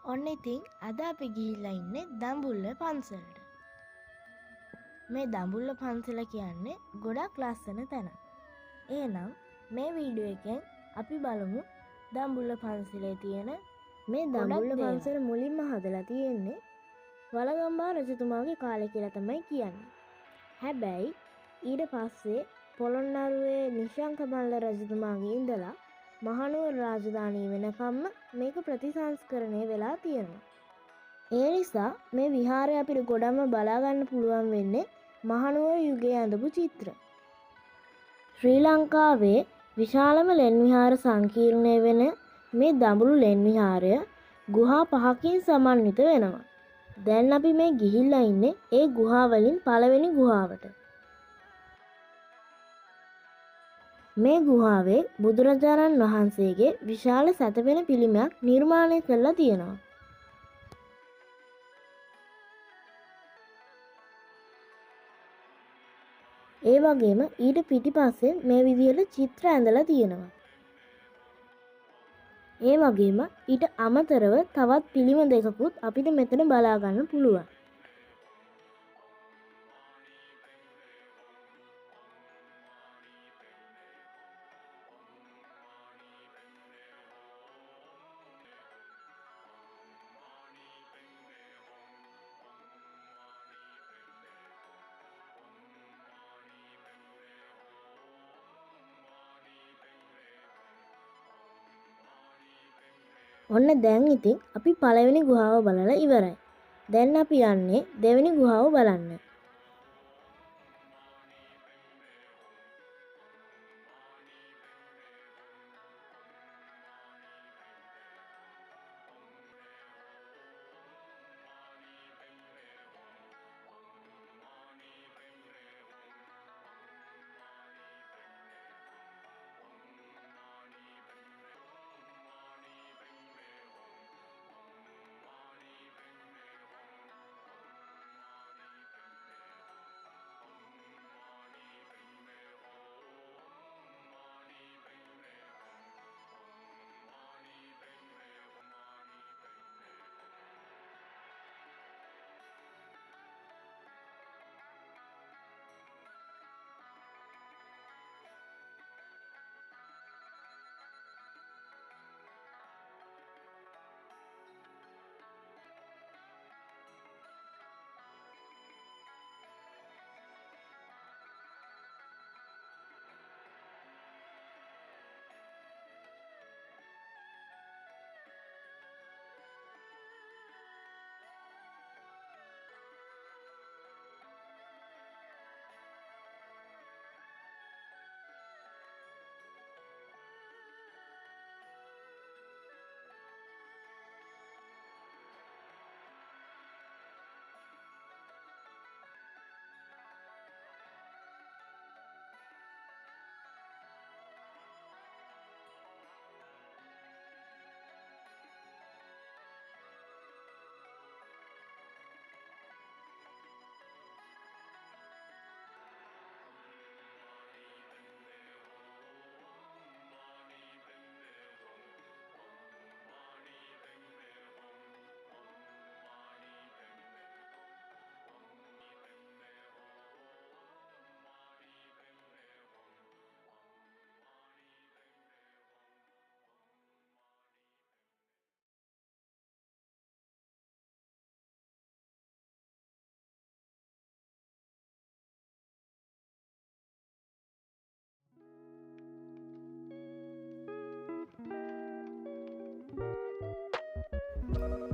ඔන්න ඉතින් අද අපි ගිහිල්ලා ඉන්නේ දඹුල්ල පන්සලට. මේ දඹුල්ල පන්සල කියන්නේ ගොඩක් ලස්සන තැනක්. එහෙනම් මේ වීඩියෝ එකෙන් අපි බලමු දඹුල්ල පන්සලේ තියෙන මේ දඹුල්ල පන්සල මුලින්ම හදලා තියෙන්නේ වළගම්බා රජතුමාගේ කාලේ කියලා තමයි කියන්නේ. හැබැයි ඊට පස්සේ පොළොන්නරුවේ නිශංක මල්ල රජතුමාගේ ඉඳලා මහනුවර රාජධානිය වෙනකම්ම මේක ප්‍රතිසංස්කරණය වෙලා තියෙනවා. ඒ නිසා මේ විහාරය අපිට ගොඩක්ම බලා ගන්න පුළුවන් වෙන්නේ මහනුවර යුගයේ ඇඳපු චිත්‍ර. ශ්‍රී ලංකාවේ විශාලම ලෙන් විහාර සංකීර්ණය වෙන මේ දඹුල්ල ලෙන් විහාරය ගුහා 5කින් සමන්විත වෙනවා. දැන් අපි මේ ගිහිල්ලා ඉන්නේ ඒ ගුහා වලින් පළවෙනි ගුහාවට. මේ ගුහාවේ බුදුරජාණන් වහන්සේගේ විශාල සැතපෙන පිළිමයක් නිර්මාණය කරලා තියෙනවා. ඒ වගේම ඊට පිටිපස්සේ මේ විදිහට චිත්‍ර ඇඳලා තියෙනවා. ඒ වගේම ඊට අමතරව තවත් පිළිම දෙකකුත් අපිට මෙතන බලා ගන්න පුළුවන්. ඔන්න දැන් ඉතින් අපි පළවෙනි ගුහාව බලලා ඉවරයි. දැන් අපි යන්නේ දෙවෙනි ගුහාව බලන්න.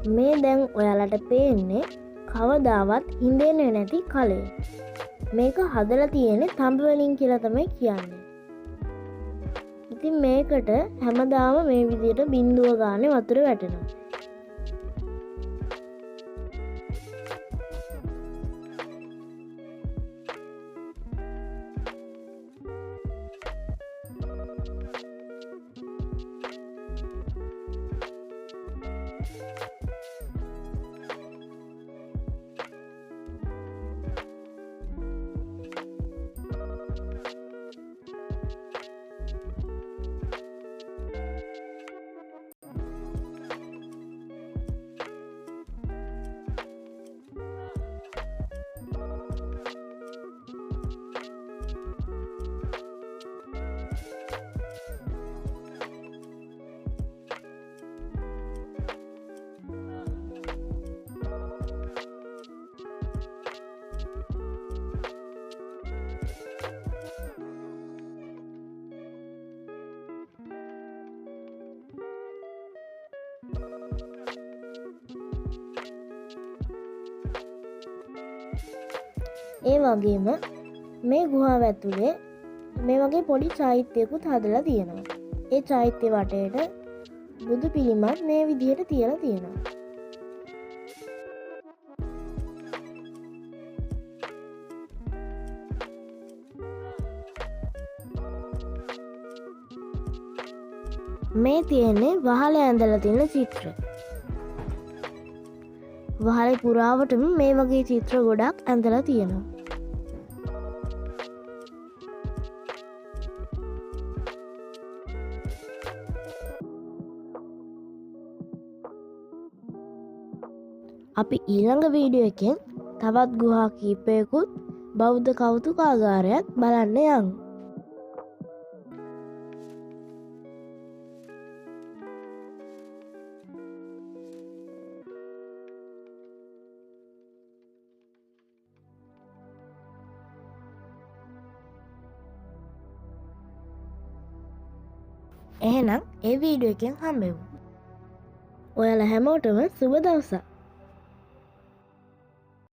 මේ දැන් ඔයාලට පේන්නේ කවදාවත් හින්දෙන්නේ නැති කලය. මේක හදලා තියෙන්නේ තඹ වලින් කියලා තමයි කියන්නේ. ඉතින් මේකට හැමදාම මේ විදිහට බිඳුව ගානේ වතුර වැටෙනවා. ඒ වගේම මේ ගුහාව ඇතුලේ මේ වගේ පොඩි චෛත්‍යයකුත් හදලා තියෙනවා. ඒ චෛත්‍ය වටේට බුදු පිළිමත් මේ විදිහට තියලා තියෙනවා. මේ තියෙන්නේ වහලේ ඇඳලා තියෙන චිත්‍ර. වහලේ පුරාවටම මේ වගේ චිත්‍ර ගොඩක් ඇඳලා තියෙනවා. අපි ඊළඟ වීඩියෝ එකෙන් තවත් ගුහා කීපයකුත් බෞද්ධ කෞතුකාගාරයක් බලන්න යමු. එහෙනම් ඒ වීඩියෝ එකෙන් හම්බෙමු. ඔයාලා හැමෝටම සුබ දවසක්.